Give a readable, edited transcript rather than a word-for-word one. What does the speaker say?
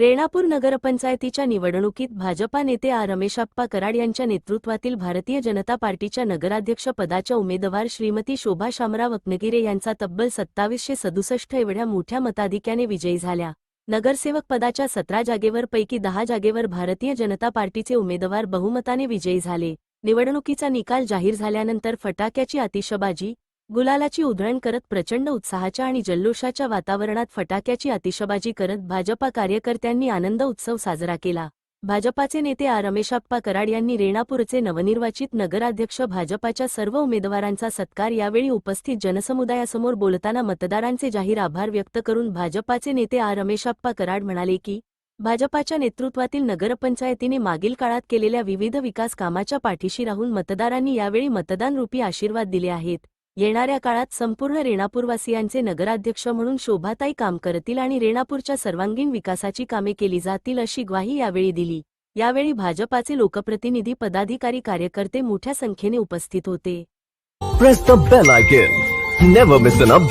रेणापूर नगरपंचायतीच्या निवडणुकीत भाजपा नेते रमेशप्पा कराड यांच्या नेतृत्वातील भारतीय जनता पार्टीच्या नगराध्यक्ष पदाच्या उमेदवार श्रीमती शोभा शामराव अग्नगिरे यांचा तब्बल 2767 एवढ्या मोठ्या मताधिक्याने विजयी झाल्या। नगरसेवक पदाच्या 17 जागेवर पैकी 10 जागेवर भारतीय जनता पार्टीचे उमेदवार बहुमताने विजयी झाले। निवडणुकीचा निकाल जाहीर झाल्यानंतर फटाक्याची आतिषबाजी, गुलालाची उधळण करत प्रचंड उत्साहाच्या आणि जल्लोषाच्या वातावरणात फटाक्याची आतिषबाजी करत भाजपा कार्यकर्त्यांनी आनंद उत्सव साजरा केला। भाजपाचे नेते रमेशप्पा कराड यांनी रेणापूरचे नवनिर्वाचित नगराध्यक्ष भाजपाच्या सर्व उमेदवारांचा सत्कार यावेळी उपस्थित जनसमुदायासमोर बोलताना मतदारांचे जाहीर आभार व्यक्त करून भाजपाचे नेते रमेशप्पा कराड म्हणाले की भाजपाच्या नेतृत्वातील नगरपंचायतीने मागील काळात केलेल्या विविध विकास कामाच्या पाठीशी राहून मतदारांनी यावेळी मतदानरूपी आशीर्वाद दिले आहेत। येणाऱ्या काळात संपूर्ण रेणापूरवासियांचे नगराध्यक्ष म्हणून शोभाताई काम करतील आणि रेणापूरच्या सर्वांगीण विकासाची कामे केली जातील अशी ग्वाही यावेळी दिली। यावेळी भाजपाचे लोकप्रतिनिधी, पदाधिकारी, कार्यकर्ते मोठ्या संख्येने उपस्थित होते। Press the bell icon. Never miss an update.